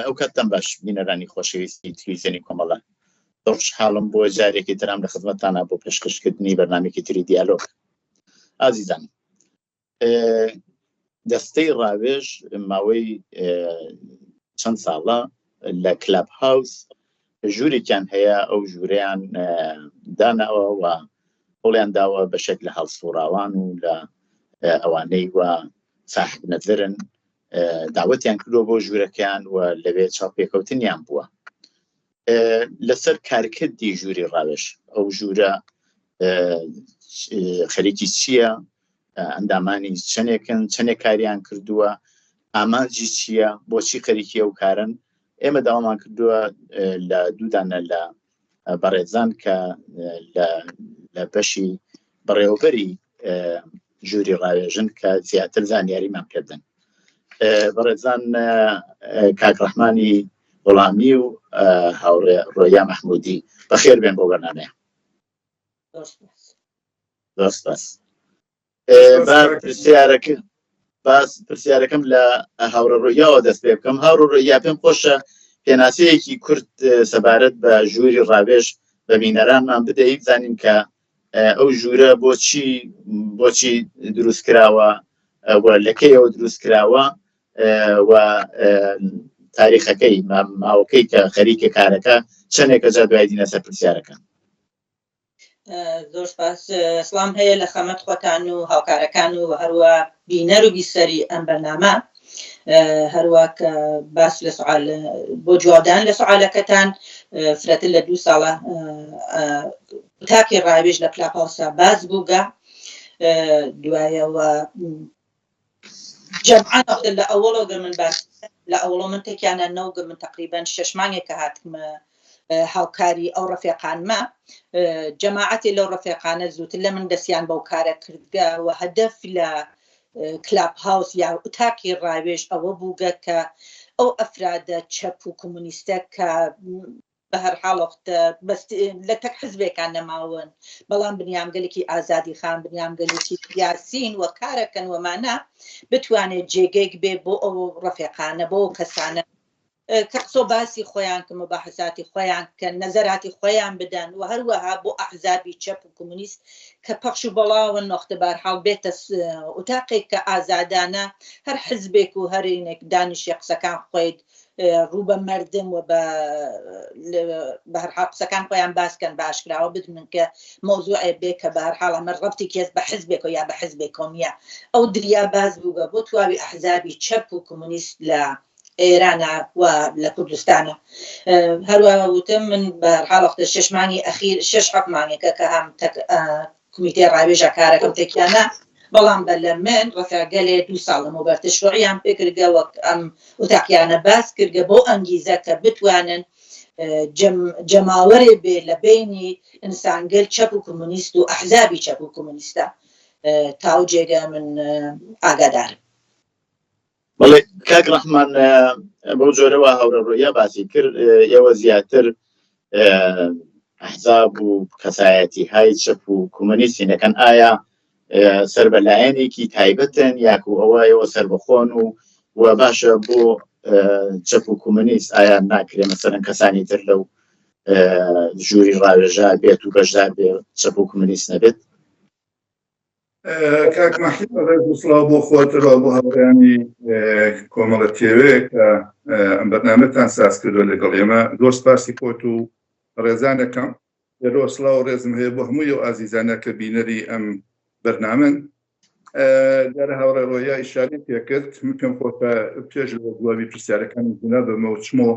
ئەو کاتتان باش بینەرانی خۆشەویستی تلویزیۆنی کۆمەڵە دڵخۆشحاڵم بۆ جارێکی ترام لە خزمەتتانە بۆ پێشکەشکردنی بەرنامێکی تری دیالۆگ. ئازیزان، دەستەی ڕاوێژ ماوەی چەند ساڵە لە کلاب هاوس ژوورێکیان هەیە، ئەو ژوورەیان داناوە و هەوڵیان داوە بە شەکل لە هەڵسوڕاوان و لە ئەوانەی وە صاحب نەزرن داوەتیان کردووە بۆ ژوورەکەیان و لەوێ چاوپێکەوتنیان بووە لەسەر کارکردی ژووری ڕاوێژ. ئەو ژوورە خەریکی چییە، ئەندامانی چەندێک کاریان کردووە، ئامانجی چییە، بۆچی خەریکی ئەو کارن. ئێمە داوامان کردووە لە دوودانە لە بەڕێزان کە لە بەشی بەڕێوەبەری ژووری ڕاوێژن کە زیاتر زانیاریمان پێدەن. بەڕێزان کاک ڕەحمانی وەڵامی و هاوڕێ ڕۆیا مەحموودی، بەخێر بێن بۆ بەرنامەیە. دۆست پرسیارەکەم لە هاوڕێ ڕۆیاوە دەست پێ بکەم. هاوڕێ ڕۆیا، پێم خۆشە پێناسەیەکی کورت سەبارەت بە ژووری ڕاوێژ بە بینەرانمان بدەیت، بزانین کە ئەو ژوورە بۆچی دروست کراوە و لەکەیەوە دروست کراوە و تاریخەکەی ماوەکەی کە خەریکە کارەکە چەندێکە جا دوای دینە سەر پرسیارەکە. زۆر سپاس. سڵام هەیە لە خەمەت خۆتان و هاوکارەکان و هەروە بینەر و بیسەری ئەم بەرنامە، هەروە کە باس لە سوال بۆ جوابدان لە سوالەکەتان. فرەتر لە 2 ساڵە تاکی ڕاوێژ لە کلاب هاوسا باز بووگە، دوایەوە جەمعان لە ئەوڵۆگە من باس لە ئەوڵۆ من تێکیانە نەوگە من تقریبان 6 مانگێکە هاتمە هاوکاری ئەو ڕەفیقانمە. جەماعەتی لەو ڕەفیقانە زووتر لە من دەستیان بەو کارە کردگە و هەدەف لە کلاب هاوس یا تاکی ڕاوێژ ئەوە بووگە کە ئەو ئەفرادە چەپ و کۆمونیستە کە بە هەر حاڵەختە لە تەک حزبێکان نەماون، بەڵام بنیامگەلێکی ئازادی خان، بنیامگەلێکی یاسین و کارەکەن وەمانە بتوانێت جێگەیەک بێ بۆ ئەو ڕەفیقانە، بۆ کەسانە کە قسە باسی خۆیان کە مباحثاتی خۆیان کە نەزەراتی خۆیان بدەن و هەروەها بۆ ئەحزابی چەپ و کۆمونیست کە پەخش و بەڵاون نۆختە بارحاڵ بێتە ئوتاقێک کە ئازادانە، هەر حزبێک و هەرێنێک دانیشی قسەکان خۆیت ڕوو بە مەردم و بە هەرحاڵ قسەکان خۆیان باسکەن باشکراوە بدمن کە مۆزوعێ بێ کە بە هەرحاڵ ئەمە ڕەبتی کێس بە حزبێک یا بە حزبێک کۆمیە. ئەو دریا باز بووگە بۆ تواوی ئەحزابی چەپ و کۆمونیست لە ئێرانە و لە کوردستانە. هەروەها وتم من بە حاڵەختە 6 مانگی ئەخیر 6 مانگێکە کە هەم کمیتێ ڕاوێژە کارەکەم تێکیانە، بەڵام بە لە من ڕەفیقگەلێ 2 ساڵەمە بەرتە شوعیان پێکردگە وەک ئەم وتاقیانە باس کردگە بۆ ئەنگیزە کە بتوانن جەماوەرێ بێ لە بینی ئینسانگەل چەپ و کۆمونیست و ئەحزابی چەپ و کۆمونیستە. تاو جێگە من ئاگادارم. بەڵێ کاک ڕەحمان، بەو جۆرەوە هەورە ڕۆیا باسی کرد، ئێوە زیاتر ئەحزاب و کەسایەتی های چەپ و کۆمونیستینەکەن، ئایا سەر بەلایەنێکی تایبەتن یاکو ئەوە ئێوە سەر بەخۆن و باشە بۆ چەپ و کۆمونیست ئایا ناکرێ مەسەرەن کەسانی تر لەو ژووری ڕاوێژە بێت و بەشدار بێ چەپ و کۆمونیست نەبێت؟ کاک مەحموود، سڵاو بۆ خۆتەوە بۆ هەوڕێیانی کۆمەڵە تێوێ کە ئەم بەرنامەتان ساز کردووە لەگەڵ ئێمە. زۆر سپاسی خۆت و ڕێزانەکەم. لێرۆ سڵاو ڕێزم هەیە بۆ هەمووی و ئازیزانە کە بینەری ئەم بەرنامەن. دیارە هاوڕێ ڕۆیا ئیشارەی پێکرد، من پێم خۆتە پێش لە جوابی پرسیارەکانی جونا بەمە و چمۆ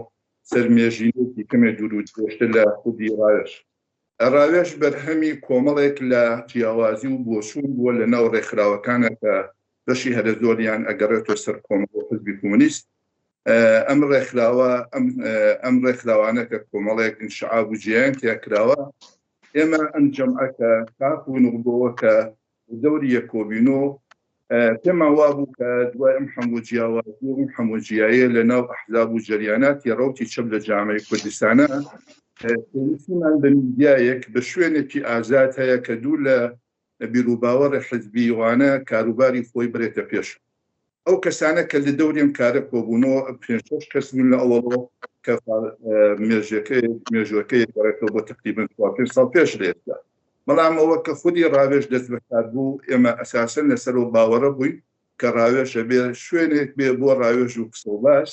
سەر مێژینێکی کەمێ دوور و درێژتر لە خودی ڕاوێژ. ڕاوێژ بەرهەمی کۆمەڵێک لە جیاوازی و بۆچوون بووە لە ناو ڕێکخراوەکانە کە بەشی هەرە زۆریان ئەگەڕێتەوە سەر کۆمەڵ حزبی کۆمونیست. ئەم ڕێکخراوانە کە کۆمەڵێک ئینشعاب و جیایان تیاکراوە، ئێمە ئەم جەمعەکە کاکوون بۆەوە کە دەوری یەکۆبینۆ پێمان وا بوو کە دوای ئەم هەموو جیاوازی و هەموو جیایە لە ناو ئەحزاب و جەریاناتی ڕەوتی چەپ لە جامعەی کوردستانە پێویستیمان بە میدیایەک بە شوێنێکی ئازاد هەیە کە دوو لە بیرروباوەڕی حزبیوانە کاروباری خۆی برێتە پێش. ئەو کەسانە کە لە دەوریم کارە کۆبوونەوە 5-6 کەس بوون لە ئەوەڵەوە کە مێژوەکەی گەڕێتەوە بۆ تقریباً 5 ساڵ پێش لێستا بەڵام ئەوە کە خودی ڕاوێژ دەست بەکار بوو ئێمە ئەساسەن لەسەرەوە باوەڕە بووین کە ڕاوێژە بێ شوێنێک بێ بۆ ڕاوێژ و قسەڵاس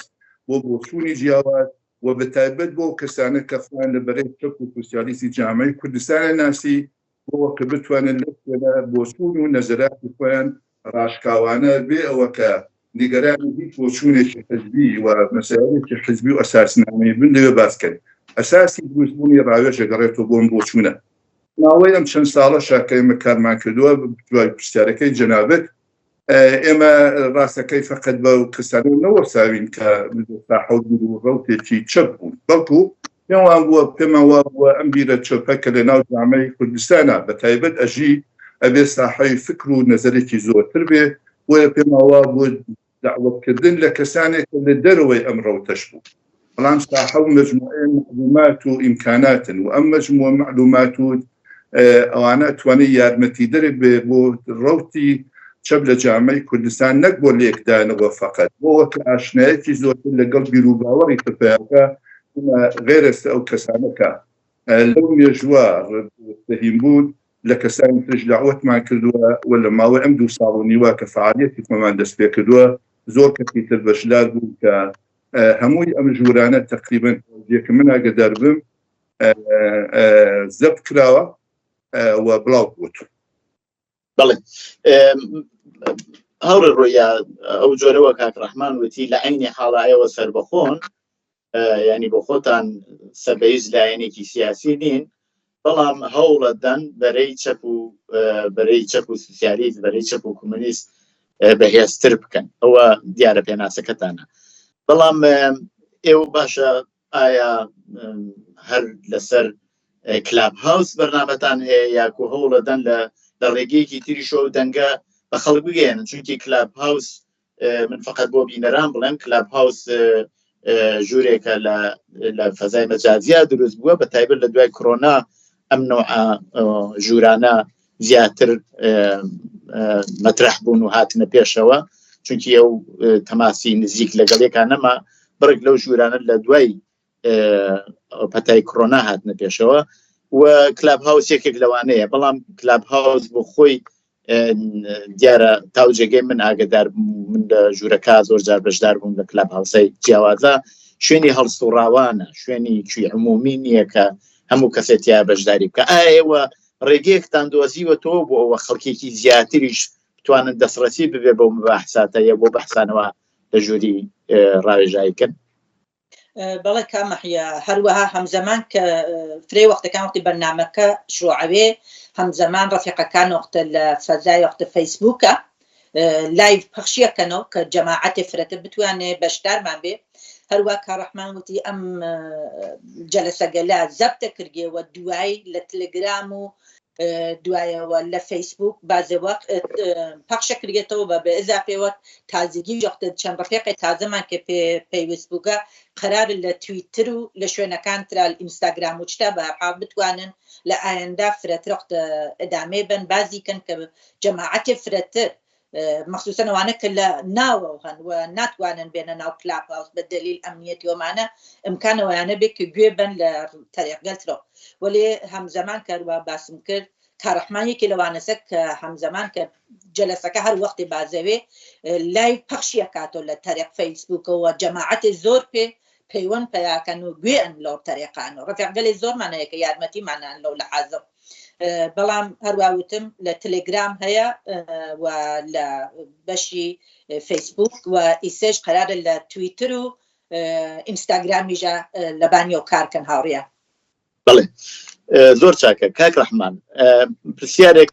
بۆ بۆچوونی جیاواز و بەتایبەت بۆ کەسانە کە خۆیان لەبەرەی چەک و سوسیالیستی جامعەی کوردستانە ناسی بۆ کە بتوانن لەوێدا بۆچوون و نەزەراتی خۆیان ڕاشکاوانە بێ ئەوە کە نیگەرانی هیچ بۆچوونێکی حزبی و مەسایلێکی حزبی و ئەساسنامەی بن لەوێ باسکەن ئەساسی دروستبوونی ڕاوێژە گەڕێتەوە بۆم بۆچوونە ماوەی ئەم چەند ساڵەشە کە ئێمە کارمان کردووە دوای پرسیارەکەی جەنابەت ئێمە ڕاستەکەی فقط بە کەسانە نەوەساوین کە ساحەوت بوو ڕەوتێکی چەپ بوون بەڵکو پێوان بووە پێمان وا بووە ئەم بیرە چەپە کە لە ناو جامعەی کوردستانە بەتایبەت ئەژی ئەبێ ساحەی فکر و نەزەرێکی زۆرتر بێ وە پێمان وا بووە دعوەتکردن لە کەسانێک لە دەرەوەی ئەم ڕەوتەش بوو بەڵام ساحە و مەجموعە معلومات و ئیمکاناتن و ئەم مەجموعە معلومات و ئەوانە توانێت یارمەتی دەرێک بێ بۆ ڕەوتی چەپ لە جامعەی کوردستان نەک بۆ لێکدانەوە فقط بۆەوە کە ئاشنایەتی زۆرتر لەگەڵ بیر و باوەڕی تپیاکە غێرەستە ئەو کەسانەکە لەو مێژووە ڕێهیم بوون لە کەسانی ترش داوەتمان کردووە و لە ماوەی ئەم 2 ساڵ و نیوە کە فعالیەتی خۆمان دەست پێ کردووە زۆر کەسی تر بەشدار بوو کە هەمووی ئەم ژوورانە تقریباً یەکە من ئاگدار بم زەب کراوە و بڵاو بووت بەڵێ هەوڕ ڕۆیا ئەو جۆرەوە کاک ڕەحمان وتی لە عینی حاڵایەوە سەربەخۆن ینی بۆ خۆتان سەبەیز لایەنێکی سیاسی نین بەڵام هەوڵەدەن بەرەی چەپ و سوسیالیست بەرەی چەپ و کۆمونیست بەهێزتر بکەن ئەوە دیارە پێناسەکەتانە بەڵام ئێوە باشە ئایا هەر لەسەر کلاب هاوس بەرنامەتان هەیە یاکو هەوڵەدەن لە ڕێگەیەکی تریشەوە دەنگە بە خەڵک بگەێنن چونکی کلاب هاوس من فقط بۆ بینەران بڵێم کلاب هاوس ژوورێکە لە فەزای مەجازیە دروست بووە بە تایبەت لە دوای کۆرۆنا ئەم نوع ژوورانە زیاتر مەترەح بوون و هاتنە پێشەوە چونکی ئەو تەماسی نزیک لەگەڵێکان نەما بڕێک لەو ژوورانە لە دوای پەتای کۆرۆنا هاتنە پێشەوە و کلاب هاوس یەکێک لەوانەیە بەڵام کلاب هاوس بۆ خۆی دیارە تاوجێگەی من ئاگدار من لە ژوورەکە زۆر جار بەشدار بووم لە کلاب هاوسای جیاوازە شوێنی هەڵسوڕاوانە شوێنی کوێ عمومی نییە کە هەموو کەسێتیا بەشداری بکە ئێوە ڕێگەیەکتان دۆزیوەتەوە بۆ ئەوە خەڵکێکی زیاتریش بتوانن دەسڕەتی ببێ بەو بەحساتەیە بۆ بەحسانەوە لە ژووری ڕاوێژایکن بەڵێ کامەحیا هەروەها هەمزەمان کە فرێ وەختەکان وەختی بەرنامەکە شروعەوێ هەمزەمان ڕەفیقەکان وەختە لە فەزای وەختە فەیسبووکە لایڤ پەخشیەکەنەوە کە جەماعەتی فرەتە بتوانێ بەشدارمان بێ هەروە کاڕەحمان وتی ئەم جەلسەگەلا زەبتە کردێەوە دوای لە تلگرام و دوایەوە لە فەیسبوک بازەوە پەخشە کردێتەوە بە ئەزافێوە تازگی وەختە چەند ڕفیقی تازەمان کە پێویست بووگە قەرار لە تویتر و لە شوێنەکان ترا ئینستاگرام و چتا بەحاڵ بتوانن لە ئایندا فرەتر وەختە ئەدامێ بن بازیکەن کە جەماعەتی فرەتر مخصوصا ئەوانە کە لە ناوە هەن و ناتوانن بێنە ناو کلاپ هاوس بە دلیل ئەمنیەتی وەمانە ئەمکانەوەیانە بێت کە گوێ بن لە تەریقگەلترەوە وەلێ هەمزەمان کاروە باسم کرد کارەحمانێکی لەوانەسە کە هەمزەمان کە جەلسەکە هەر وەختی بازەوێ لای پەخشیە کاتۆ لە تەریق فەیسبوکەوە جەماعەتی زۆر پەیوەند پەیاکەن و گوێن لەو تەریقان و ڕفیقگەلی زۆرمانەیە کە یارمەتیمانان لەو لە حازم بەڵام هەرواوتم لە تلگرام هەیە و لە بەشی فەیسبوک و ئیسێش قەرارە لە تویتر و ئینستاگرامیژە لە بانیەوە کارکەن هاوڕێە بەڵێ زۆر چاکە کاک ڕەحمان پرسیارێک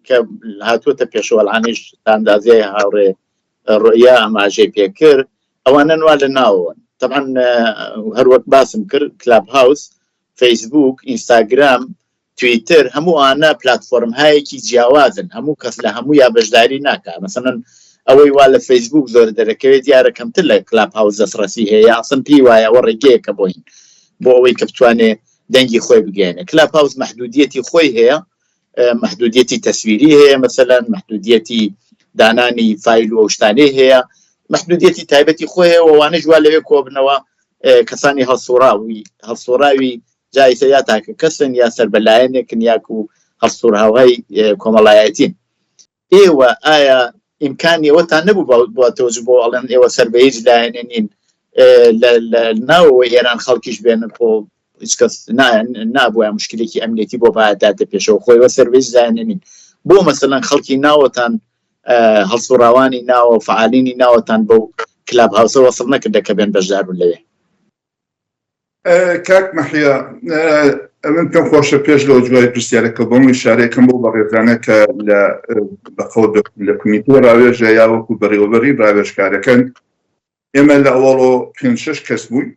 کە هاتووەتە پێشەوەڵانیش ئەندازیای هاوڕێ ڕۆیا ئاماژەی پێکرد ئەوانە نوا لە ناوەوەن طبعا هەروەک باسم کرد کلاب هاوس فەیسبوک ئینستاگرام تویتر هەموو ئانە پلتفۆرم هایەکی جیاوازن هەموو کەس لە هەموو یا بەشداری ناکە مەسەڵەن ئەوەی وا لە فەیسبوک زۆر دەرەکەوێت دیارە کەمتر لە کلاب هاوس دەسڕەسی هەیە ئاسن پێی وایە ئەوە ڕێگەیەکە بۆین بۆ ئەوەی کە بتوانێ دەنگی خۆی بگەێنێ کلاب هاوس محدودیەتی خۆی هەیە محدودیەتی تەسویری هەیە مەسەلەن محدودیەتی دانانی فایل و شتانەی هەیە محدودیەتی تایبەتی خۆیەوە وانە جووا لەوێ کۆبنەوە کەسانی هەڵسوڕاوی جایزە یا تاکە کەسن یا سەربەلایەنێکن یاک و هەڵسوڕهاوهای کۆمەڵایەتین ئێوە ئایا ئیمکانی ئەوەتان نەبوو بۆ تۆج بۆ ئەڵێن ئێوە سەربەیج لایەنێنین ناوەوە ئێران خەڵکیش بێنن خۆ هیچ کەس نابووە مشکلێکی ئەمنیەتی بۆ بەداتە پێشەوە خۆیوە سەربەیج لایەنێنین بۆ مەسەلەن خەڵکی ناوەتان هەڵسوڕاوانی ناوە و فعالینی ناوەتان بەو کلاب هاوسە وەسڵ نەکردە کە بێن بەشدار بوون لەوێ کاک مەحیا من پێم خۆشە پێش لەوە جوای پرسیارەکە بۆم ئیشارەیەکەم بۆ بەڕێزانە کە لە کمیتۆ ڕاوێژە یا وەکو بەڕێوەبەری ڕاوێژکارەکەن ئێمە لە ئەوەڵۆ 5-6 کەس بووین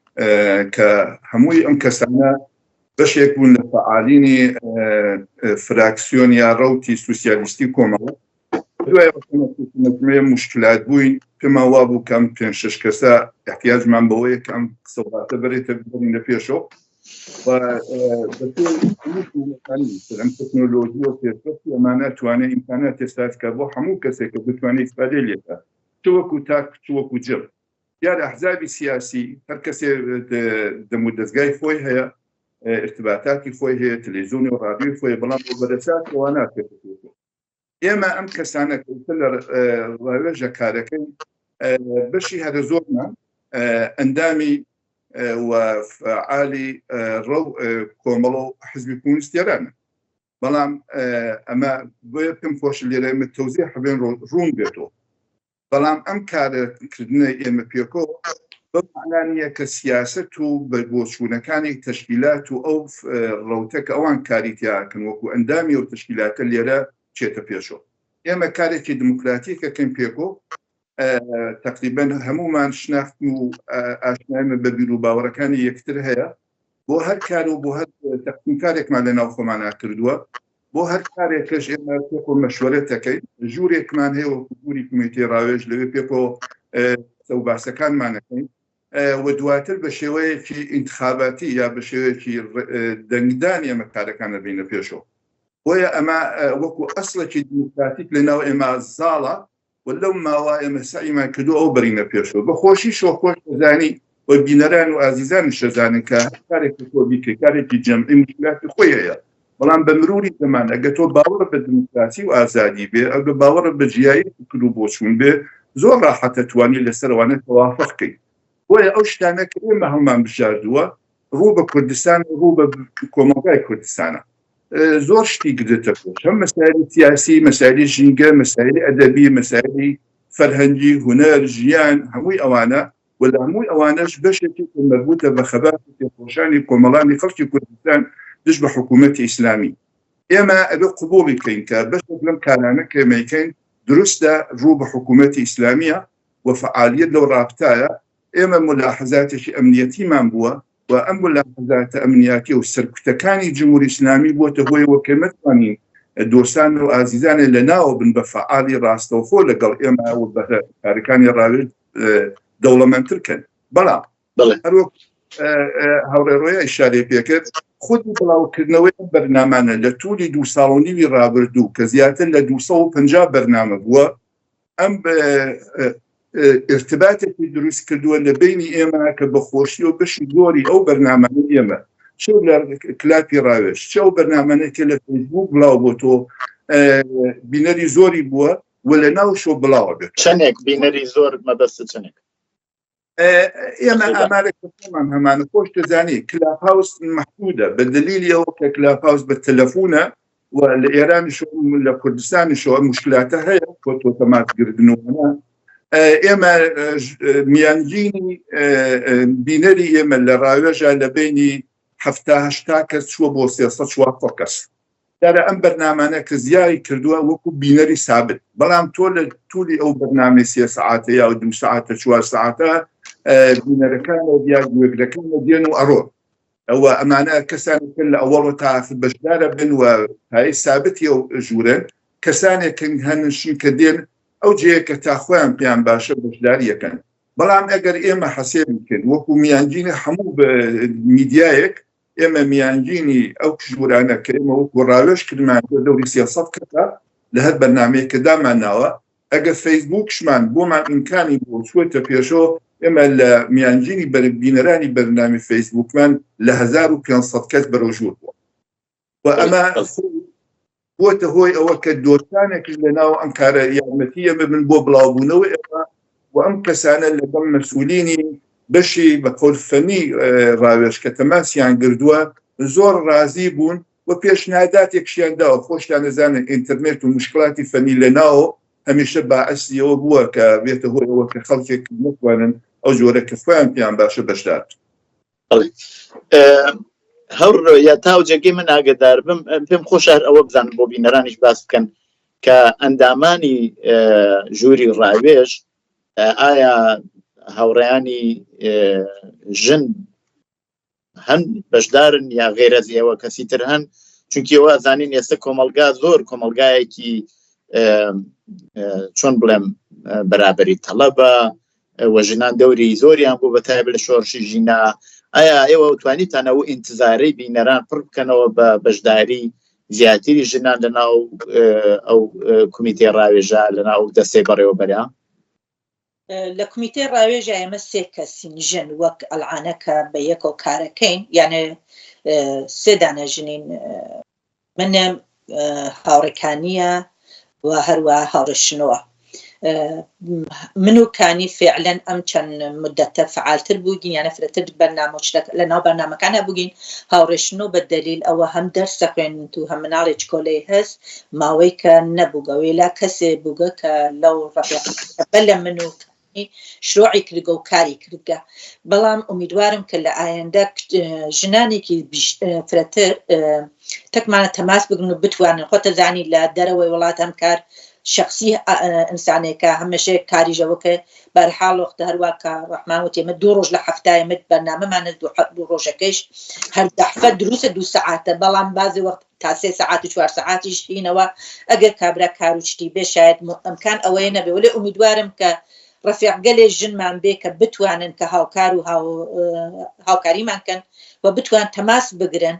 کە هەمووی ئەم کەسانە بەشێک بوون لە فعالینی فراکسیۆن یا ڕەوتی سوسیالیستی کۆمەڵە دوای مشکلات بووین پێمان وا بوو کەم 5-6 کەسە احتیاجمان بەوەیە کەم قسەڵاتە بەرێتە بڕین لە پێشەوە ئەم تەکنۆلۆژی و پێشرفتی ئەمانە توانێت ئیمکانات ئێستاکە بۆ هەموو کەسێکە بتوانێت ئیسپادەی لێکە چ وەکو تاک چ وەکو جڕ یا لە ئەحزابی سیاسی هەر کەسێ دەم و دەستگای خۆی هەیە ارتباطاتی خۆی هەیە تەلەڤیزیۆن و ڕادیۆی خۆی بەڵام بۆ بەدەسات ئەوە ناکرێت ئێمە ئەم کەسانە کەوتە لە ڕاوێژە کارەکەی بەشی هەرە زۆرمان ئەندامی و فعالی ڕەو کۆمەڵە و حزبی کۆمونیستیەرانە بەڵام ئەمە بۆیە پێم خۆشە لێرە ئێمە تەوزیع هەبێن ڕوون بێتەوە بەڵام ئەم کارەکردنە ئێمە پێکەوە بەم مەعنا نییە کە سیاسەت و بۆچوونەکانی تەشکیلات و ئەو ڕەوتەکە ئەوان کاری تیاکەن وەکو ئەندامی و تەشکیلاتە لێرە چێتە پێشەوە ئێمە کارێکی دموکراتیکەکەم پێکۆ تقریبا هەمومان شناختن و ئاشنایمە بە بیر و باوەڕەکانی یەکتر هەیە بۆ هەر کار و بۆ هەر کارێکمان لە ناو خۆمانە کردووە بۆ هەر کارێکەش ئێمە پێکۆ مەشوەرەتەکەی ژوورێکمان هەیە وەکو ژووری کمیتەی ڕاوێژ لەوێ پێکۆ سەوباسەکانمانەکەین و دواتر بە شێوەیەکی ئینتخاباتی یا بە شێوەیەکی دەنگدان ئێمە کارەکانە بینە پێشەوە بۆیە ئەمە وەکو ئەسڵێکی دموکراتیک لەناو ئێمە زاڵە و لەو ماوە ئێمە سعیمان کردو ئەو بەرینە پێشەوە بە خۆشی شۆخۆش دەزانی و بینەران و ئازیزان شەزانن کە کارێکی تۆ بیکە کارێکی جەمعی مشکلاتی خۆی هەیە بەڵام بە مروری زەمان ئەگە تۆ باوەڕ بە دموکراسی و ئازادی بێ ئەگە باوەڕ بە جیایی کرد و بۆچوون بێ زۆر ڕاحەتە توانی لەسەروانە تەوافق بکەیت بۆیە ئەو شتانە کە ئێمە هەڵمان بشاردووە ڕوو بە کوردستان و ڕوو بە کۆمەلگای کوردستانە زۆر شتی گرێتە پێش هەم مەسایلی سیاسی مەسایلی ژینگە مەسایلی ئەدەبی مەسایلی فەرهەنگی هونەر ژیان هەمووی ئەوانە و لە هەمووی ئەوانەش بەشێکی مەربوطە بە خەبات و تێخۆشانی کۆمەڵانی خەڵکی کوردستان دژ بە حکوومەتی ئیسلامی ئێمە ئەبێ قبوڵی بکەین کە بەشێک لەم کارانە کە ئێمەیکەین دروستە ڕوو بە حکوومەتی ئیسلامیە و فعالیت لەو ڕابطایە ئێمە ملاحەزاتێکی ئەمنیەتیمان بووە و ئەم ملاحەزاتە ئەمنیەتی و سەرکوتەکانی جمهوری ئیسلامی بووەتە هۆی وەکە مەتوانین دۆستان و ئازیزانێ لە ناوە بن بە فعالی ڕاستەوخۆ لەگەڵ ئێمە و بە کارەکانی ڕاوێژ دەوڵەمەندترکەن بەڵام هەروەک هەوڕێڕۆیە ئیشارێ پێکرد خودی بڵاوکردنەوەی بەرنامانە لە توولی 2 ساڵ و نیوی ڕابردوو کە زیاتر لە 250 بەرنامە بووە ئەم ارتباطێکی دروست کردووە لە بینی ئێمە کە بەخۆشی و بەشی گۆری ئەو بەرنامانە ئێمە چ لە کلاپی ڕاوێژ چ ئەو بەرنامانێکە لە فەیسبوک بڵاو بۆ تۆ بینەری زۆری بووە و لە ناوشۆ بڵاوە بێت چەندێک بینەری زۆر مەبەستە چەندێک ئێمە ئامارێکمان هەمانە خۆش دەزانی کلاپ هاوس محدودە بە دلیلیەوە کە کلاپ هاوس بە تەلەفۆنە و لە ئێرانیش لە کوردستانیشەوە مشکلاتە هەیە بۆ تۆ تەماتگردنەوەە ئێمە میانگینی بینەری ئێمە لە ڕاوێژە لە بینی 70-80 کەس چووە بۆ 300 کەس دارە ئەم بەرنامانە کە زیایی کردووە وەکو بینەری سابت بەڵام تۆ لە توولی ئەو بەرنامەی 3 ساعتە یا 2 ساعتە 4 ساعتە بینەرەکانە دیاگوێگرەکانە دێن و ئەڕۆ ئەوە ئەمانە کەسانێکن لە ئەوەڵ تا بەشدارە بن و پای سابتی ئەو ژوورن کەسانێکن هەنشین کە دێن ئەو جەیە کە تا خۆیان پێیان باشە بەشداریەکەن بەڵام ئەگەر ئێمە حەسێ بکەین وەکو میانگینی هەموو میدیایەک ئێمە میانگینی ئەو ژوورانە کە ئێمە وەکو ڕاوێژ کردمان دەوری 300 کەسە لە هەر بەرنامەیە کە دامانناوە ئەگە فەیسبووکشمان بۆمان ئیمکانی بۆ چوەتە پێشەوە ئێمە لە میانجینی بینەرانی بەرنامی فەیسبووکمان لە 1500 کەس بەرەوژوور بووە و ئەمە بۆتە هۆی ئەوە کە دۆستانێکش لە ناو ئەم کارە یارمەتیە ببن بۆ بڵاوبوونەوە ئێمە و ئەم کەسانە لەگەڵ مەسئولینی بەشی بە قەولفەنی ڕاوێژ کە تەماسیان گردووە زۆر ڕازی بوون و پێشنهاداتێکشیان داوە خۆشتان نەزانن ئینتەرنێت و مشکلاتی فەنی لەناوە هەمیشە باعەسیەوە بووە کە بێتە هۆی ئەوە کە خەڵکێک نتوانن ئەو جۆرە کە خۆیان پێیان باشە بەشدار هەور یا تاوجێگەی من ئاگدار بم پێم خۆش ئەوە بزانم بۆ بینەرانیش باس بکەن کە ئەندامانی ژووری ڕاوێژ ئایا هاوڕێیانی ژن هەن بەشدارن یا غێرەزی ئەوە کەسی تر هەن چونکی ئەوە زانین ئێستا کۆمەلگا زۆر کۆمەلگایەکی چۆن بڵێم بەرابەری تەڵەبە و ژنان دەوری زۆریان بوو بەتایبەت لە شۆڕشی ژینا ئایا ئێوە توانیتان ئەو ئینتزارەی بینەران پڕ بکەنەوە بە بەشداری زیاتری ژنان لەناو ئەو کومیتێ ڕاوێژە لەناو دەستەی بەڕێوەبەرە لە کومیتێ ڕاوێژە ئێمە 3 کەسین ژن وەک ئەلعانەکە بە یەکەوە کارەکەین یانە 3 دانە ژنین منم هاوڕێکانیە و هەروە هاوڕێشنەوە من و کانی فعلا ئەم چەند مدەتە فعالتر بووگین یانە فرەتر لەناو بەرنامەکانە بووگین هاوڕێشنەوە بە دەلیل ئەوە هەم دەرسە خوێن و هەم مناڵێک کۆلەی هەست ماوەی کە نەبووگەوەی لا کەسێ بووگە کە لەو ڕەفیقە لە من و شروعی کردگە و کاری کردگە بەڵام ئومیدوارم کە لە ئایندە ژنانێکی فرەتر تەکمانە تەماس بگرن و بتوانن خۆتە زانی لە دەرەوەی وڵات هەم کار شخصی ئینسانێکە هەمەشەیە کاریژەوەکە بەرحاڵ وەختە هەروە کە ڕەحمان وتی ئێمە 2 ڕۆژ لە هەفتایە بەرنامەمانە 2 ڕۆژەکەیش هەر دەحفە دروستە 2 سەعاتە بەڵام بعضی وەخت تا 3 سەعات و 4 سەعاتیش هینەوە ئەگەر کابرا کار و شتی بێ شاید ئەمکان ئەوەیە نەبێ وەلێ ئومیدوارم کە ڕەفیقگەلێ ژنمان بێ کە بتوانن کە هاوکار و هاوکاریمان کەن و بتوان تەماس بگرن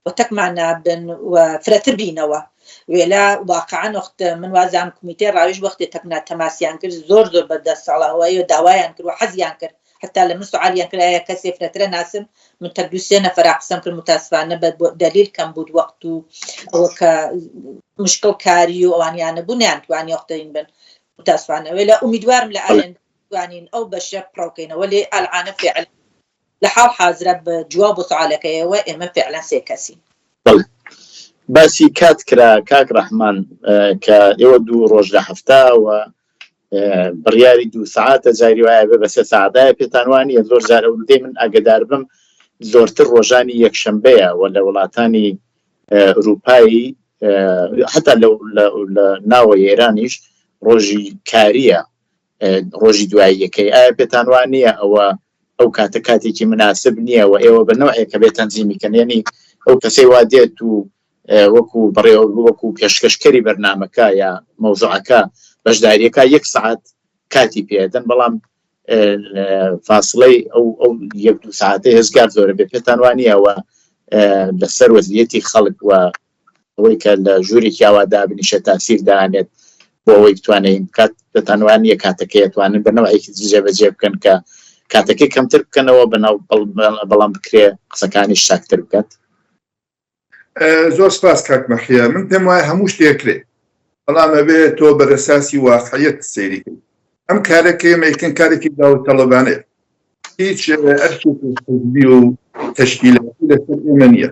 و تەکمان نابن و فرەتر بینەوە وێلا واقعا وەخت من وازام کومیتێ ڕاوێژ وەختی تەکنا تەماسیان کرد زۆر بەدەستساڵاوەیە داوایان کرد و حەزیان کرد حتا لە من سوعالیان کرد ئایا کەسێ فرەترە ناسم من تەک 2 نەفەر قسەم کرد متاسفانە بە دلیل کەم بود وەخت و ئەوە کە مشکل کاری و ئەوانیانە بوو نەیانتوانی وەختەین بن متاسفانە وێلا ئومیدوارم لە ئایندە توانین ئەو بەشە پڕۆکەینەوە لێ ئەلعانە فعلا لە حاڵ حازرە بە جواب و سوعالەکەیەوە ئێمە فعلا 3 کەسین باسی کات کرا کاک ڕەحمان کە ئێوە 2 ڕۆژ لە هەفتە و بڕیاری 2 سەعاتە جاری وایە بە 3 سەعاتایە پێتانوانیە زۆر جارە ولدەی من ئاگدار بم زۆرتر ڕۆژانی یەکشەمبەیە و لە وڵاتانی ئەوروپایی حتا لە ناوە ئێرانیش ڕۆژی کاریە ڕۆژی دواییەکەی ئایا پێتانوانیە ئەو کاتە کاتێکی مناسب نییە و ئێوە بە نەوەیەکە بێت تەنزیمیکەن یعنی ئەو کەسەی وا دێت و وەکو بڕێوە وەکو پێشکەشکەری بەرنامەکە یا مەوزوعەکە بەشداریەکە 1 سەعات کاتی پێدەن بەڵام فاصلەی ئەو 1-2 ساعتەی هەزگار زۆرە بێ پێتانوانیەوە لەسەر وەزعیەتی خەڵک و ئەوەی کە لە ژووری کیاوادا بنیشە تاسیر دانێت بۆ ئەوەی بتوانین کات دەتانوانیە کاتەکەی توانن بەنەوەیەکی جێبەجێ بکەن کە کاتەکەی کەمتر بکەنەوە بەناو بەڵام بکرێ قسەکانی شاکتر بکات زۆر سپاس کاک مەحیا من پێم وایە هەموو شتێکرێ بەڵام ئەبێ تۆ بەرەساسی واقعیەت سەیریکەی ئەم کارەکە ئێمە یەکەم کارێکی داوەتەڵەبانەیە هیچ ئەرکی حزبی و تەشکیلاتی لەسەر ئێمە نییە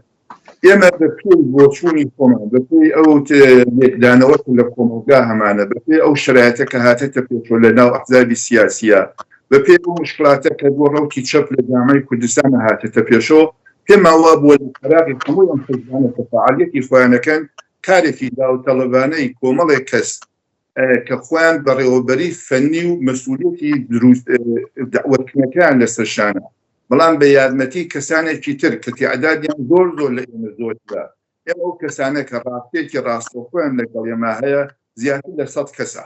ئێمە بەپێی بۆچوونی خۆمان بەپێی ئەو لێکدانەوە لە کۆمەلگا هەمانە بەپێی ئەو شرایەتە کە هاتێتە پێشۆ لە ناو ئەحزابی سیاسیە بەپێی ئەو مشکلاتە کە بۆ ڕەوکی چەپ لە جامعەی کوردستانە هاتێتە پێشۆ پێماوە بۆ قەراغی هەموو ئەم حزبانە کە فعالیەتی خۆیانەکەن کارێکی داوەتەڵەبانەی کۆمەڵێک کەس کە خۆیان بەڕێوەبەری فەنی و مەسئولیەتی دروست دەعوەتکردنەکەیان لەسەرشانە بەڵام بە یارمەتی کەسانێکی تر کە تیعدادیان زۆر لە ئێمە زۆردا ئێمە ئەو کەسانە کە ڕاستێکی ڕاستەوخۆیان لەگەڵ ئێمە هەیە زیاتر لە 100 کەسە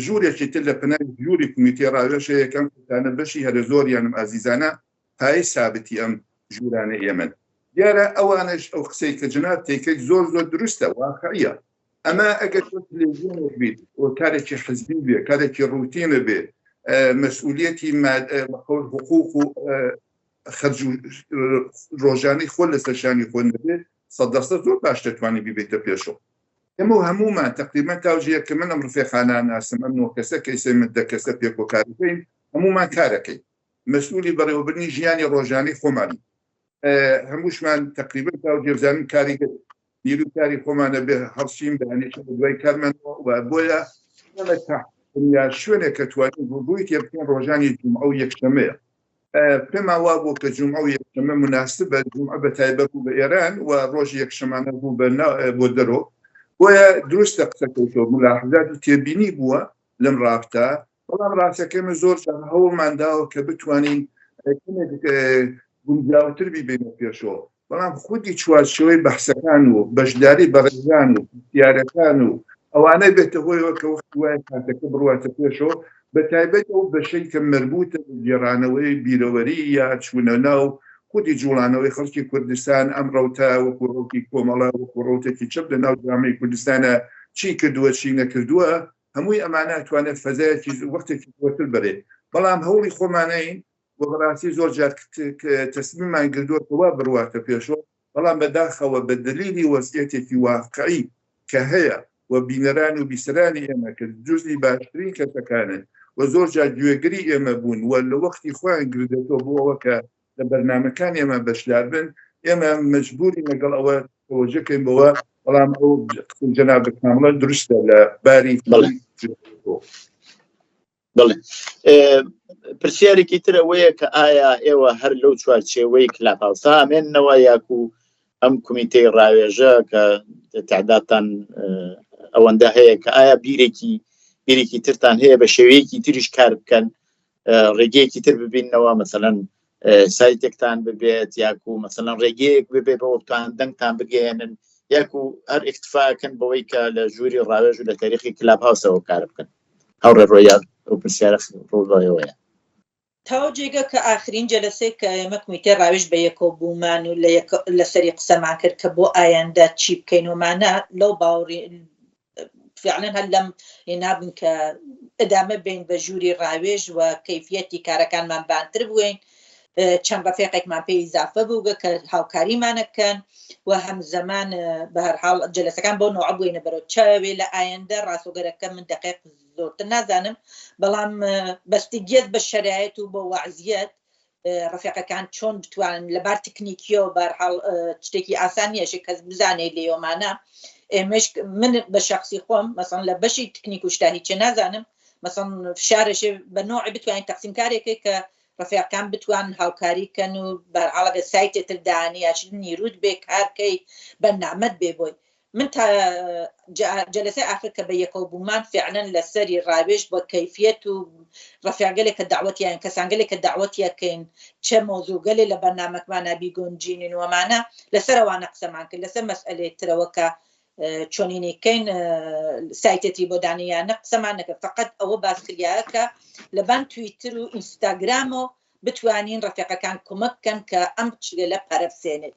ژوورێکی تر لە پنای ژووری کومیتێ ڕاوێژە یەکەم کەسانە بەشی هەرە زۆریانم ئازیزانە پای سابتی ئەم ژوورانە ئێمن دیارە ئەوانش ئەو قسەی کە جناب تێکەی زۆر دروستە واقعیە ئەمە ئەگەر تەلەڤیزیۆنێک بیت و کارێکی حزبی بێ کارێکی ڕوتینە بێ مەسئولیەتی حقوق و خەرج و ڕۆژانەی خۆ لەسەر شانی خۆ نەبێت 100% زۆر باش دەتوانێت بیبێتە پێشەوە. ئێمە هەمومان تقریبا تاوجیە کە من ئەم ڕفێخانان ناسم ئەم 9 کەسە کەیسە من 10 کەسە پێکۆکارەکەین هەمومان کارەکەین مەسئولی بەڕێوەبردنی ژیانی ڕۆژانەی خۆمانی هەمووشمان تقریبا تاوجێ بزانین کاری نیروی کاری خۆمانە بێ هەڵچین بەهێنێکی دوای کارمانەوە و بۆیە ئێمە شوێنێک کە توانین ڕووی تێ بکەین ڕۆژانی جومعە و یەکشەمەیە پێمان وا بوو کە جومعە و یەکشەمە مناسبە جومعە بەتایبەت بوو بە ئێران و ڕۆژی یەکشەمانە بوو بۆ دەرۆ بۆیە دروستە قسەکەوتەوە ملاحظات و تێبینی بووە لەم ڕابطە بەڵام ڕاستەکەمە زۆر هەوڵمان داوە کە بتوانین گونجاوتر بیبێنە پێشەوە بەڵام خودی چوارچێوەی بەحسەکان و بەشداری بەڕێزان و دیارەکان و ئەوانە بێتە هۆیەوە کە وەختی وایە کاتەکە بڕواتە پێشەوە بەتایبەت ئەو بەشەی کە مربوطە گێڕانەوەی بیرەوەری یا چوونە ناو خودی جوڵانەوەی خەڵکی کوردستان ئەم ڕەوتە وەکو ڕەوتی کۆمەڵە وەکو ڕەوتێکی چەپ لە ناو جامعەی کوردستانە چی کردووە چی نەکردووە هەمووی ئەمانە توانێت فەزایەکی وەختێکی زۆرتر بەرێ بەڵام هەوڵی خۆمانەین بۆ بەڕاستی زۆر جار تەسمیمان کردووەکەوا بڕواتە پێشەوە بەڵام بەداخەوە بە دلیلی وەزعیەتێکی واقعی کە هەیە و بینەران و بیسەرانی ئێمە کە جزئی باشترین کەسەکانن و زۆر جار گوێگری ئێمە بوون و لە وەختی خۆیان گردێتەوە بۆەوە کە لە بەرنامەکان ئێمە بەشدار بن ئێمە مەجبوری لەگەڵ ئەوە تەوەجەکەین بەوە بەڵام ئەو جەناب کامڵە دروستە لە باری بڵێ پرسیارێکی تر ئەوەیە کە ئایا ئێوە هەر لەو چوارچێوەی کلاپاوسا ئەمێننەوە یاکو ئەم کومیتەی ڕاوێژە کە تعدادتان ئەوەندە هەیە کە ئایا بیرێکی ترتان هەیە بە شێوەیەکی تریش کار بکەن ڕێگەیەکی تر ببینەوە مەسەلەن سایتێکتان ببێت یاکو مەسەلەن ڕێگەیەک ببێ بەوەتان دەنگتان بگەێنن یاکو هەر ئیکتفاکەن بەوەی کە لە ژووری ڕاوێژ و لە تاریخی کلاپاوسەوە کار بکەن هەوڕێ ڕۆیان ئەو پرسیارە ڕۆڵەوەیە تاو جێگە کە ئاخرین جەلسەی کە ئێمە کومیتە ڕاوێژ بە یەکەوە بوومان و لەسەری قسەمان کرد کە بۆ ئایەندە چی بکەین ومانە لەو باوەڕی فعلا هەر لەم نابن کە ئەدامە بین بە ژووری ڕاوێژ و کەیفیەتی کارەکانمان بانتر بووین چەند ڕەفیقێکمان پێی ئیزافە بوو کە هاوکاریمانەکەن و هەمزەمان بە هەرحاڵ جەلسەکان بۆ نوع بووینە بەرەو چاوێ لە ئایەندە ڕاستۆگەرەکە من دقیق زۆرتر نازانم بەڵام بەستیگێت بە شەرایەت و بە وەعزیەت ڕەفیقەکان چۆن بتوانن لەبار تکنیکیەوە بەرحاڵ شتێکی ئاسان نیەشی کەس بزانێت لێوەمانە ئێمەش من بە شخصی خۆم مەسەڵەن لە بەشی تکنیک و شتا هیچ نازانم مەسەڵەن فشارێکی بە نوعی بتوانین تەقسیم کارێکی کە ڕفیقەکان بتوان هاوکاریکەن و بەرحاڵەگە سایتێتر دانی یاچ نیرود بێ کارکەی بەرنامەت بێ بۆی من تا جەلسەی ئاخر کە بە یەکەوە بوومان فعلەن لەسەری ڕاوێژ بۆ کەیفیەت و ڕەفیقگەلێک کە داوەتیان کەسانگەلێک کە داوەتیەکەین چه مۆزووگەلێ لە بەرنامەکمانە بیگۆنجینین وەمانە لەسەر ئەوانە قسەمان کرد لەسەر مەسئلەی ترەوە کە چۆنینیکەین سایتێتی بۆ دانیانە قسەمان نەکرد فقط ئەوە باسکریایە کە لەبان تویتر و ئینستاگرامەوە بتوانین ڕەفیقەکان کۆمەک بکەن کە ئەم لە پەرەبسێنێت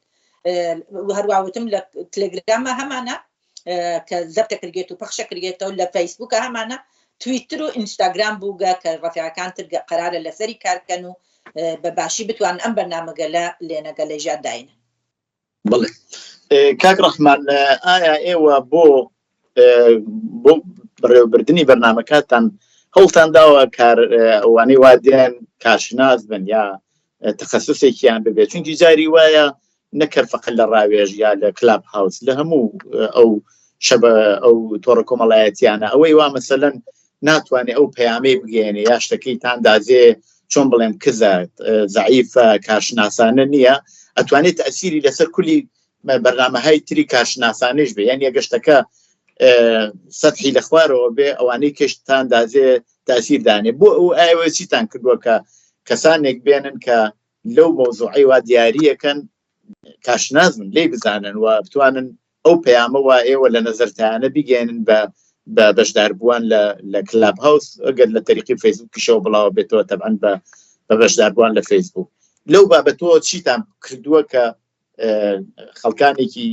هەروەوتم لە تلگرامە هەمانە کە زەبتە کردێت و پەخشە کردێتەوە لە فەیسبووکە هەمانە تویتر و ئینستاگرام بووگە کە ڕەفیقەکان تر قەرارە لەسەری کارکەن و بە باشی بتوان ئەم بەرنامەگە لە لێنەگە لە ژاداینە. بڵێ کاک ڕەحمان ئایا ئێوە بۆ بەڕێوەبردننی بەرنامەکانتان هەوڵتان داوە کار ئەوانەی وادیان کارشناس بن یا تەخەسوسێکیان ببێت چونکی جاری وایە نەکرد فقط لە ڕاوێژ یا لە کلاب هاوس لە هەموو ئەو شەبە ئەو تۆڕە کۆمەڵایەتیانە ئەوەی وا مەسەلەن ناتوانێت ئەو پەیامەی بگەێنێ یا شتەکەی تاندازێ چۆن بڵێم کزە زەعیفە کارشناسانە نییە ئەتوانێت تەئسیری لەسەر کولی بەرنامەهای تری کارشناسانش بێ یان یەگەشتەکە سەدحی لە خوارەوە بێ ئەوانەی کەشتان دازێ تاسیر دانێ بۆ ئەو ئاوە چیتان کردووە کە کەسانێک بێنن کە لەو مۆزوعی وا دیاریەکەن کارشناس بن لێی بزانن و بتوانن ئەو پەیامەوە ئێوە لە نەزەرتانە بیگەێنن بە بەشداربووان لە کلاب هاوس ئەگەر لە تەریقی فەیسبووکیشەوە بڵاوە بێتەوە تەبعەن بە بەشداربووان لە فەیسبووک لەو بابەتەوە چیتان کردووە کە خەڵکانێکی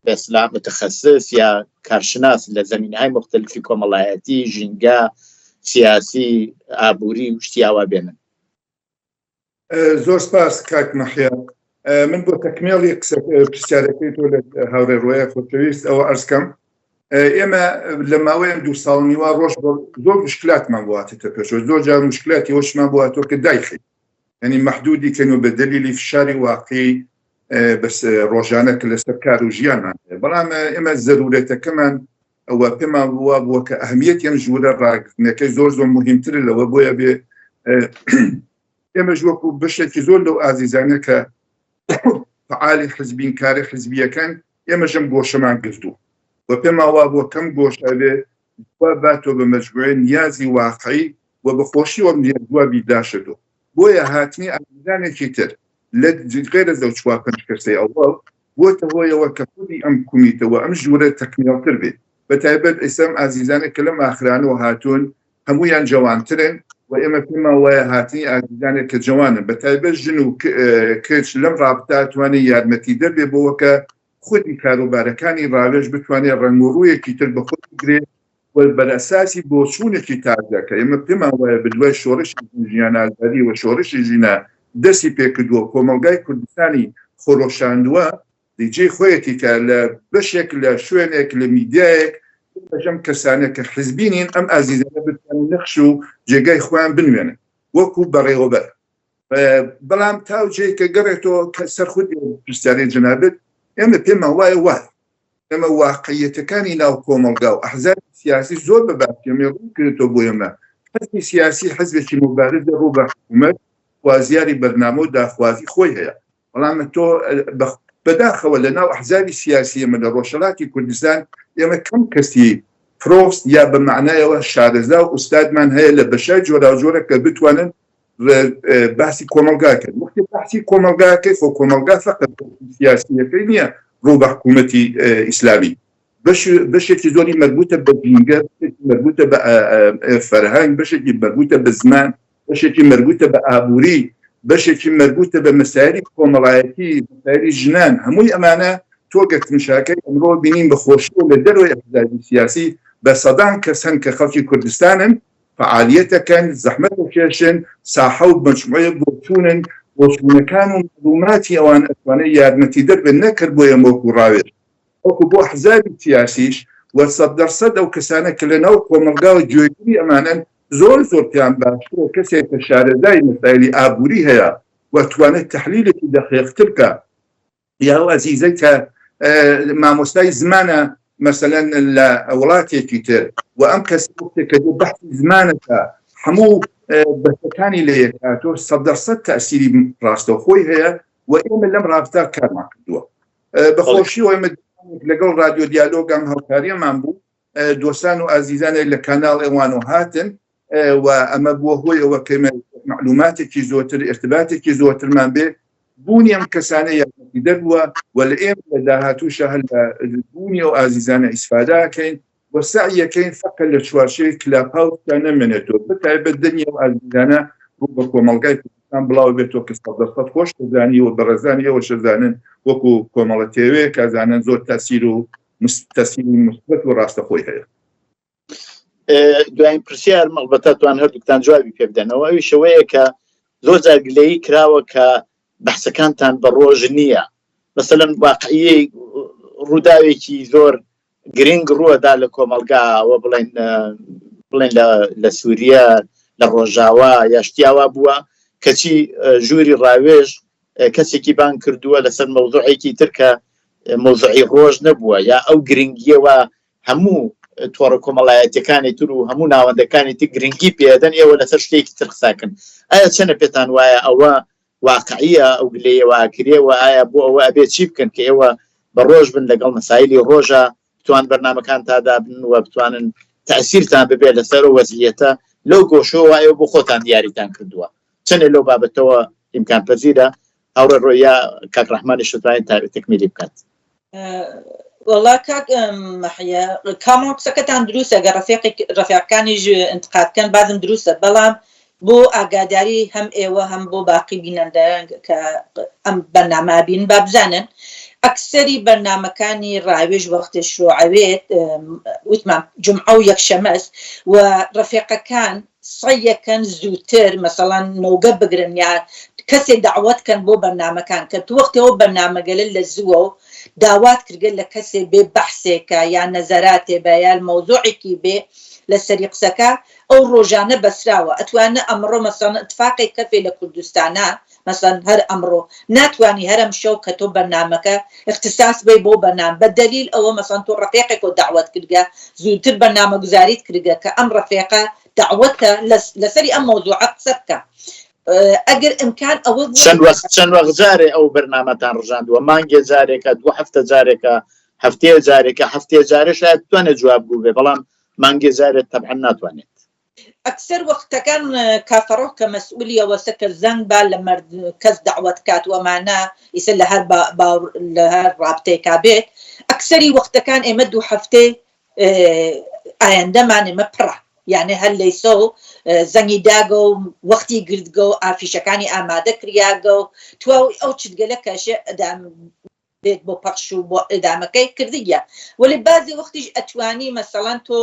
بەسلا متخصص یا کارشناس لە زمینهای مختلفی کۆمەڵایەتی ژینگە سیاسی ئابووری و شتیاوا بێنن. زۆر سپاس کاک مەحیا. من بۆ تەکمیلی پرسیارەکەی تۆ لە هاوڕێڕۆیە خۆشەویست ئەوە ئەرزکەم ئێمە لە ماوەیە 2 ساڵ نیوە ڕۆژ زۆر مشکلاتمان بواتێتە پێشەوە زۆر جار مشکلاتی وەشمان بواتەوە کە دایخی ینی مەحدودی کەنەوە بە دەلیلی فشاری واقعی بەس ڕۆژانە کە لەسەر کار و ژیانمان بەڵام ئێمە زەرورەتەکەمان ئەوە پێمان بووە کە ئەهمیەتی ئەم ژوورە ڕاگرتنەکەی زۆر مهمترە لەوە بۆیە بێ ئێمە وەکو بەشێکی زۆر لەو ئازیزانە کە فعالی حزبین کاری حزبیەکان ئێمە ژەم گۆشەمان گرتووە و پێمان وا بووە کەم گۆشە بێ باتۆ بە مەجموعەی نیازی واقعی و بەخۆشی وەم جوابی داشتەوە بۆیە هاتنی ئازیزانێکی تر لە غێرە زەو 4-5 کەسەی ئەوڵ بۆتە هۆیەوە کە خودی ئەم کومیتەوە ئەم ژوورە تەکمیلتر بێت بەتایبەت ئێستا ئازیزانە کە لەم ئاخرانەوە هاتوون هەمویان جوانترن و ئێمە پێمان وایە هاتنی ئازیزانێک کە جوانن بەتایبەت ژن و کچ لەم ڕابطە توانێت یارمەتی دەبێ بۆەوە کە خودی کاروبارەکانی ڕاوێژ بتوانێت ڕنگوڕوویەکی تر بە خۆی بگرێت و بەرئەساسی بۆچوونێکی تازەکە ئێمە پێمان وایە بەدوای شۆڕشی ژیان ئازادی و شۆڕشی ژینە دەستی پێکردووە کۆمەلگای کوردستانی خۆڕۆشاندووە دیجێ خۆیەتی کە لە بەشێک لە شوێنێک لە میدیایەک بەژەم کەسانە کە حزبینین ئەم ئازیزانە بتوانن نەخش و جێگای خۆیان بنوێنن وەکو بەڕێوەبەر بەڵام تاوجێ کە گەڕێتەوە کە سەرخودی پرسیارەی جەنابەت ئێمە پێمان وایە وایە ئێمە واقعیەتەکانی ناو کۆمەلگا و ئەحزابی سیاسی زۆر بەبارکێمێ ڕوو کردێتەوە بۆ ئێمە حزبی سیاسی حزبێکی مبارزە ڕوو بە حکوومەت خوازیاری بەرنامە و داخوازی خۆی هەیە بەڵام تۆ بەداخەوە لە ناو ئەحزابی سیاسی ئێمە لە ڕۆژهەڵاتی کوردستان ئێمە کەم کەسی فرۆست یا بە معنایەوە شارەزا و ئوستادمان هەیە لە بەشای جۆراوجۆرە کە بتوانن باسی کۆمەلگاکەن وەختی باسی کۆمەلگاکەی خۆ کۆمەلگا فەقەت سیاسیەکەی نییە ڕوو بە حکوومەتی ئیسلامی بەشێکی زۆری مربوطە بە دینگە مربوطە بە فەرهەنگ بەشێکی مربوطە بە زمان بەشێکی مربوطە بە ئابووری بەشێکی مربوطە بە مەسایلی کۆمەڵایەتی مەسایلی ژنان هەمووی ئەمانە تۆگەت مشاکەی ئەمڕۆ بینین بەخۆشی و لە دەروی ئەحزابی سیاسی بە سەدان کەس هەن کە خەڵکی کوردستانن فعالیەتەکەن زەحمەت کێشن ساحە و مجموعە بۆچوونن بۆچوونەکان و مەلوماتی ئەوان ئەتوانێت یارمەتی دەربێت نەکرد بۆ ئێمە وەکو ڕاوێژ وەکو بۆ ئەحزابی سیاسیش و 100% ئەو کەسانە کە لەناو کۆمەلگا و گوێگیری ئەمانن زۆر پیان باشتر کەسێک کە شارەزای مەسایلی ئابووری هەیە و توانێت تەحلیلێکی دەقیقتر بکە یا ئەو ئەزیزەی کە مامۆستای زمانە مەسەلەن لە وڵاتێکی تر و ئەم کەسێک کە بەحثی زمانەکە هەموو بەشەکانی لە یەکاتۆ 100% تەئسیری ڕاستەوخۆی هەیە و ئێمە لەم ڕابطە کارمان کردووە بەخۆشی و ئێمە لەگەڵ رادیۆ دیالۆگام هاوکاریەمان بوو دۆستان و ئازیزانێک لە کاناڵ ئێوان و هاتن و ئەمە بووە هۆیەوە کە معلوماتێکی زۆرتر ارتباتێکی زۆرترمان بێ بوونی ئەم کەسانە یارمەتی دەبووە و لە ئێمە لە داهاتووشە هەر لە بوونی و ئازیزانە ئیسفاداکەین و سعیەکەین فەقەت لە چوارچێوەی کلاپاوسدا نەمێنێتەوە بەتایبەت دنیا و ئازیزانە ڕوو بە کۆمەڵگای کوردستان بڵاو بێتەوە کە 100% خۆش دەزانی و بەڕێزانی ئێوە شەزانن وەکو کۆمەڵە تێوەیە کازانن زۆر تەسیر و تەسیری مثبت و ڕاستەخۆی هەیە. دوایین پرسیار مەڵبەتە توان هەردووکتان جوابی پێ بدەنەوە ئەوی شەوەیە کە زۆر جار گلەیی کراوە کە بەحسەکانتان بە ڕۆژ نییە مەسەلەن واقعیەی ڕووداوێکی زۆر گرنگ ڕووەدا لە کۆمەلگاوە بڵێن لە سووریا لە ڕۆژاوا یا شتیاوا بووە کەچی ژووری ڕاوێژ کەسێکی بان کردووە لەسەر مەوزوعێکی تر کە مەوزوعی ڕۆژ نەبووە یا ئەو گرنگیەوە هەموو تۆڕە کۆمەڵایەتەکانی تر و هەموو ناوەندەکانی تی گرنگی پێدەن ئێوە لەسەر شتێکی تر قساکن ئایا چەنە پێتان وایە ئەوە واقعیە ئەو گلەیەوە کرێوە ئایا بۆ ئەوە ئەبێت چی بکەن کە ئێوە بە ڕۆژ بن لەگەڵ مەسایلی ڕۆژە بتوان بەرنامەکان تادابن و بتوانن تەئسیرتان ببێت لەسەر وەزعیەتە لەو گۆشەوە ئێوە بۆ خۆتان دیاریتان کردووە چەنێ لەو بابەتەوە ئیمکان پەزیرە هەوڕێ ڕۆیا کاک ڕەحمانی شتوانێت تەکمیلی بکات. والله کاک مەحیا کامۆ قسەکەتان دروستە گە ڕەفیقەکانیش انتقادکەن بازم دروستە بەڵام بۆ ئاگاداری هەم ئێوە هەم بۆ باقی بینەندەیان کە ئەم بەرنامە بین با بزانن ئەکسەری بەرنامەکانی ڕاوێژ وەختی شروعەوێت وتمان جمعە و یەکشەمەس و ڕەفیقەکان سەیەکەن زووتر مەسەڵەن نۆگە بگرن یا کەسێک دعوەتکەن بۆ بەرنامەکان کە تو وەختەوە بەرنامەگەلە لە زووە و داوات کردگە لە کەسێ بێ بەحسێکە یا نەزەراتێ بە یا مەوزوعێکی بێ لە سەری قسەکە ئەو ڕۆژانە بەسراوە ئەتوانە ئەمڕۆ مەسەڵەن اتفاقی کەفێ لە کوردستانە مەسەڵەن هەر ئەمڕۆ ناتوانی هەرم شەو کە تۆ بەرنامەکە اختصاص بێ بۆ بەرنام بە دەلیل ئەوە مەسەڵەن تۆ ڕەفیقێک و دعوەت کردگە زووتر بەرنامە گوزاریت کردگە کە ئەم ڕەفیقە دعوەتە لەسەری ئەم مەوزوعە قسە بکە ئەگەر ئیمکان ئەوە چەند وەخت جارێ ئەو بەرنامەتان ڕژاندووە مانگێ جارێکە دوو هەفتە جارێکە هەفتەیە جارێکە هەفتەیە جارە شاید توانێت جواب بوو بێ بەڵام مانگێ جارێت تەبعەن ناتوانێت ئەکسەر وەختەکان کافەڕۆ کە مەسئولی ئەوەسە کە زەنگ با لە کەس دعوەت کات وەمانە ئیسە لە هەر ڕابطەیەکا بێت ئەکسەری وەختەکان ئێمە دوو هەفتەی ئایندەمان ئێمە پڕە یعنی هەر لەیسە و زەنگی داگە و وەختی گردگە و ئافیشەکانی ئامادە کریاگە و تواوی ئەو چگەلە کەشە بێت بۆ پەخش و بۆ ئەدامەکەی کردیە ولی بازی وەختیش ئەتوانی مەسەڵەن تۆ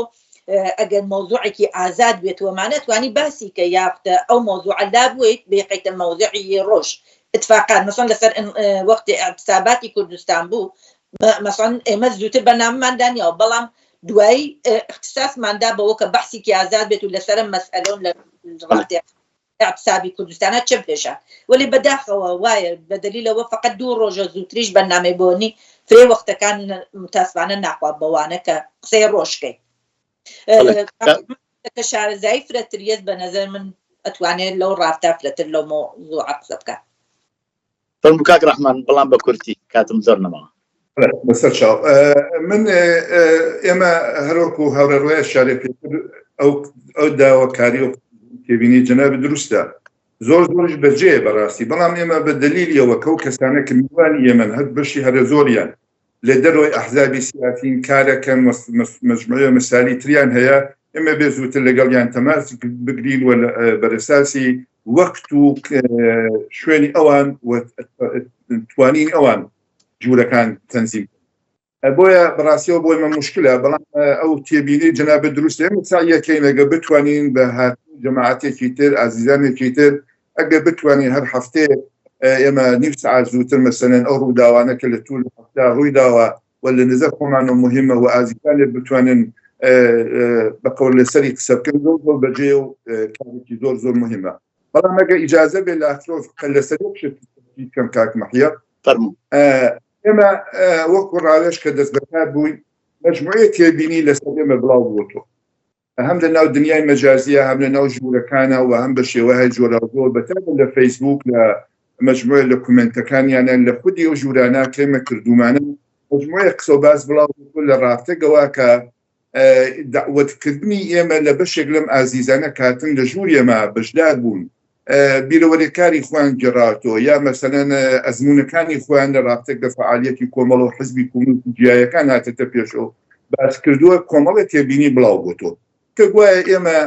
ئەگەر مۆزوعێکی ئازاد بێتوەمانە توانی باسی کە یافتە ئەو مۆزوع لا بوویت بێقیتە مەوزوعی ڕۆژ اتفاقات مەسەڵەن لەسەر وەختی اعتصاباتی کوردستان بوو مەسەڵەن ئێمە زووتر بەرنامەمان دانیەوە بەڵام دوایی اختصاصماندا بەوە کە بەحسێکی ئازاد بێت و لەسەر مەسئلە لە اعتصابی کوردستانە چ پێشە ولی بەداخەوە وایە بە دەلیلەوە فقط دوو ڕۆژە زووتریش بەرنامەی بۆنی فرێ وەختەکان متاسفانە ناخوات بەوانە کە قسەی ڕۆژکەی کە شارەزایی فرەتریەت بە نەزەر من ئەتوانێت لەو ڕافتا فرەتر لەو مۆزوعە قسە بکە فەرموو کاک ڕەحمان بەڵام بە کورتی کاتم زۆر نەماوە بەسەر چاو من ئێمە هەروەکو هەورەڕۆیە شارێ پێتر ئەو داواکاری و تێبینی جەناب دروستە زۆرش بەجێ بەڕاستی بەڵام ئێمە بە دەلیلیەوە کە و کەسانە کە میوانی ئێمن هەر بەشی هەرە زۆریان لە دەرەوەی ئەحزابی سیاسین کارەکەن مەجموعە مەسالی تریان هەیە ئێمە بێ زووتر لەگەڵیان تەماس بگرین و بەرەساسی وەقت و شوێنی ئەوان توانین ئەوان جوورەکان تەنزیم بۆیە بەڕاستیەوە بۆی مە مشکلە بەڵام ئەو تێبینی جەناب دروستە ئێمە سعیەکەین لەگە بتوانین بە هاتوو جەماعەتێکی تر ئازیزانێکی تر ئەگەر بتوانین هەر هەفتەیە ئێمە نیو سەعات زووتر مەسەلەن ئەو ڕووداوانە کە لە توول هەفتا ڕووی داوە و لە نظر خۆمانە مهمە و ئازیزانێک بتوانن بەقەول لەسەری قسە بکەن زۆر بەجێ و کارێکی زۆر مهمە بەڵام ئەگە ئیجازە بێ لە ئافرۆ لەسەر بکەم کاک مەحیا فەرموو ئێمە وەکو ڕاوێژ کە دەست بەکار بووین مەجموعەیە تێبینی لەسەر ئێمە بڵاو بووتەوە هەم لە ناو دنیای مەجازیە هەم لە ناو ژوورەکانە و هەم بە شێوەیە جۆرە زۆر بەتابە لە فەیسبوک لە مەجموعە لە کومنتەکانیانە لە خودی ئەو ژوورانە کەمە کردومانە مەجموعەیە قسە و باس بڵاو لە ڕافتەگەوە کە دعوەتکردنی ئێمە لە بەشێک لەم ئازیزانە کاتن لە ژووری ئێمە بەشدار بوون بیرەوەریەکاری خوان گێڕاتەوە یا مەسەلەن ئەزمونونەکانی خۆیان لە ڕافتێک لە فعالیەتی کۆمەڵ و حزبی کومنتی جیایەکان هاتێتە پێشەوە باس کردووە کۆمەڵە تێبینی بڵاو بووتەوە کە گوایە ئێمە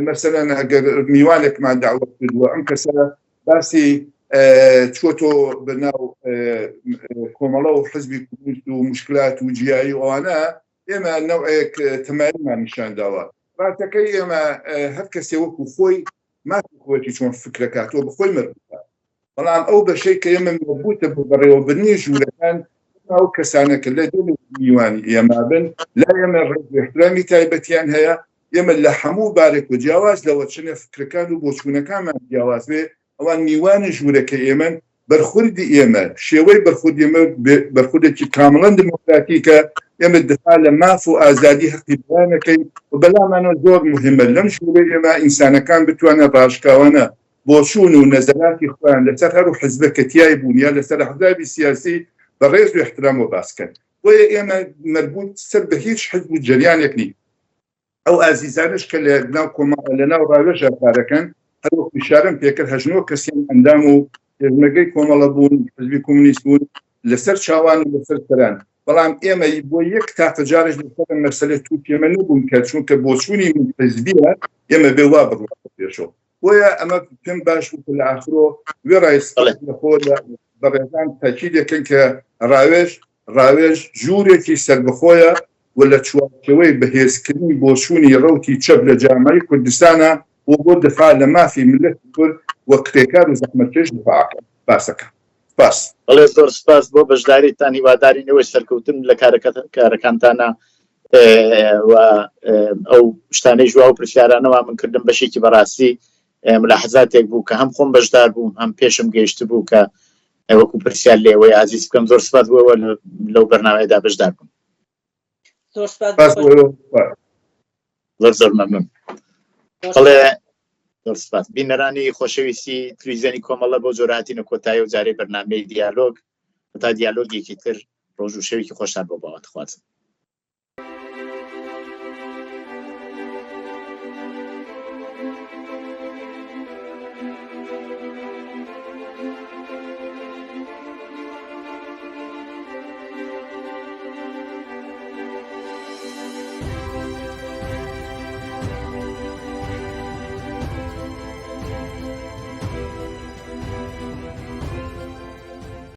مەسەلەن ئەگەر میوانێکمان داوەت کردووە ئەم کەسە باسی چۆتۆ بەناو کۆمەڵە و حزبی کومنتی و مشکلات و جیایی ئەوانە ئێمە نەوەیەک تەماریمان نیشان داوە ڕاتەکەی ئێمە هەر کەسێ وەکو خۆی ماتی خۆەتی چۆن فکرەکاتەوە بخۆی مربووە بەڵام ئەو بەشەی کە ئێمە مربوتە بەڕێوەبرنی ژوورەکان ئەو کەسانەکە لە دڵ میوانی ئێمە بن لا ئێمە ڕێز احترامی تایبەتیان هەیە ئێمە لە هەموو بارێک و جیاواز لەوە چنە فکرەکان و بۆچوونەکانمان جیاواز بێ ئەوان میوانی ژوورەکە ئێمە بەرخوردی ئێمە شێوەی بەرخوردی ئێمە بەرخوردێکی کامڵەن دموکراتیکە ئێمە دفاع لە ماف و ئازادی حەقی بیانەکەین و بەلامانە زۆر مهمە لەم ژوورەی ئێمە ئینسانەکان بتوانە ڕاشکاوانە بۆچوون و نەزەراتی خۆیان لەسەر هەر و حزبەکەتیای بوون یا لەسەر ئەحزابی سیاسی بەڕێز و احترام و باسکەن بۆیە ئێمە مربوط سەر بە هیچ حزب و جەریانێک نین ئەو ئازیزانش کە لە ناو ڕاوێژە کارەکەن هەروەک ئیشارەم پێکرد هەژنۆ کەسیان ئەندام و ێژمەگەی کۆمەڵە بوون حزبی کومونیست بوون لەسەر چاوان و لەسەر سەران بەڵام ئێمە بۆ یەک تاقەجارش لەسەر مەسەلە تووت ئێمە نەبوون کە چونکە بۆچوونی حزبیە ئێمە بێ وا بڕوە پێشەوە بۆیە ئەمە پێم باش بوو لە ئاخرۆ وێ ڕایست لە خۆ بەڕێزان تاکیدێکن کە ڕاوێژ ژوورێکی سەربەخۆیە و لە چوارچەوەی بەهێزکردنی بۆچوونی ڕەوتی چەپ لە جامعەی کوردستانە و بۆ دفاع لە مافی ملەتی کورد و کرێکار و زەحمەتکێش دفاعەکە باسەکە. سپاس. بەڵێ زۆر سپاس بۆ بەشداریتان، هیوادارینەوەی سەرکەوتن لە کارەکانتانە و ئەو شتانەی ژوا و پرسیارانەوە من کردم بەشێکی بەڕاستی ملاحەزاتێک بوو کە هەم خۆم بەشدار بووم هەم پێشم گەیشت بوو کە وەکو پرسیار لێوەی عزیز بکەم. زۆر سپاس بووەوە لەو بەرنامەیەدا بەشدار بووم. زۆر مەمنون. بەڵێ زۆر سپاس. بینەرانی خۆشەویستی تلڤیزیۆنی کۆمەڵە بۆ جۆرهاتینە کۆتایی و جارەی بەرنامەی دیالۆگ تا دیالۆگێکی تر ڕۆژ و شەوێکی خۆشتان بۆ باوات خوازم.